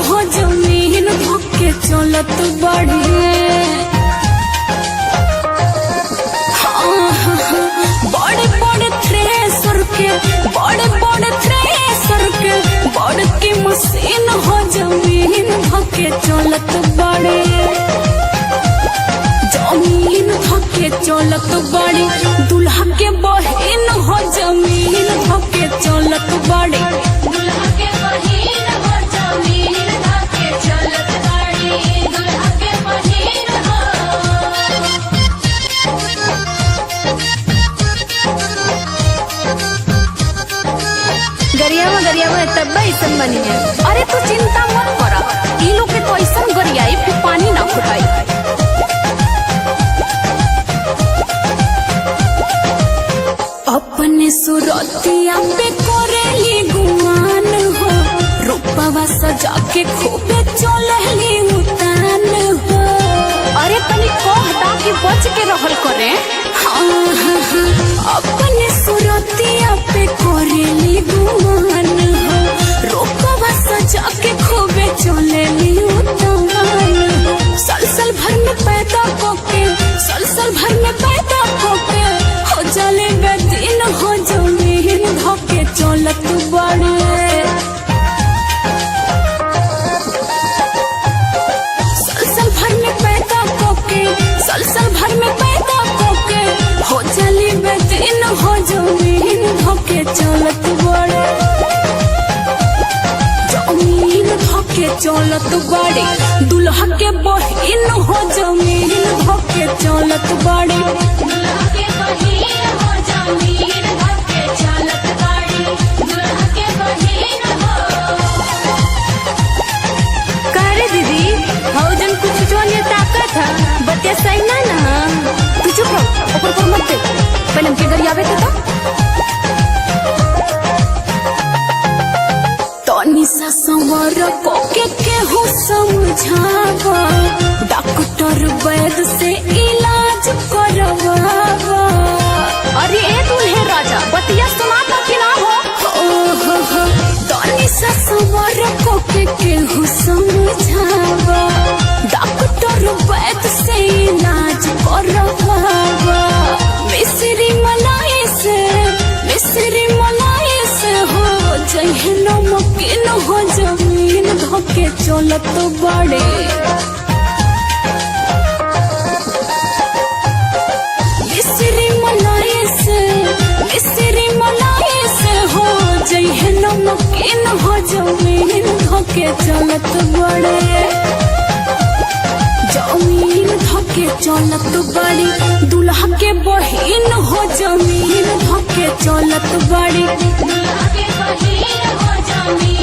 हो जमीन धोके चलत बड़ी। बड़े बड़े थ्रेसर के बड़े बड़े थ्रेसर के बड़ की मशीन हो जमीन धोके चलत बड़ी। जमीन धोके चलत बड़ी दुल्हा के बहिन हो जमीन धोके चलत बड़ी। दुल्हा के बहिन हो जमीन धोके चलत बड़ी। दुल्हा के बहिन हो। गरियावा तब ऐसा बनी है। अरे तू चिंता मत करा, ई लोग के तो ऐसा गरियाई फिर पानी ना फुटाई। अपने सुरतिया पे करेली गुमान हो, रूपवा सजा के खूबे चलली उतान हो। अरे तनी कहता कि बच के रहल करे। अपने सुरतिया पे करेली गुमान हो, रूपवा सजा के खूबे चलली उतान हो। सलसल भर में पैदा होके सलसल भर में पैदा होके हो चले बेदीन हो जमीन धोके चलत बड़े। सलसल भर में पैदा होके सलसल भर में पैदा होके हो चली बेदीन हो जमीन धोके चलत बड़े। जमीन धोके चलत बड़े दुल्हा के बहिन हो जमीन धोके चलत बड़े। दुल्हा के बहिन हो जमीन धोके चलत बड़ी। दुल्हा के बहिन हो। करे दीदी हो जन कुछ जोने ताकत है बतिया सही ना तू चुप रहो, ऊपर पर मत दे, पहले हमके गरियावे तो तनी सा संवर कोके केहू समझावा, डॉक्टर वैद से इलाज करवावा। अरे ए दूल्हे राजा बतिया सुना तो कि ना हो। तनी सा संवर कोके केहू समझावा, डॉक्टर वैद से इलाज करवावा। मिस्री मलाई से हो जहे नमकीन हो जमीन धोके चलत बड़े। मिस्री मलाई से हो जहे नमकीन हो जमीन धोके चलत बड़े। जमीन धोके चलत बड़ी दुल्हा के बहिन हो जमीन धोके चलत बड़ी। दुल्हा के बहिन हो जमीन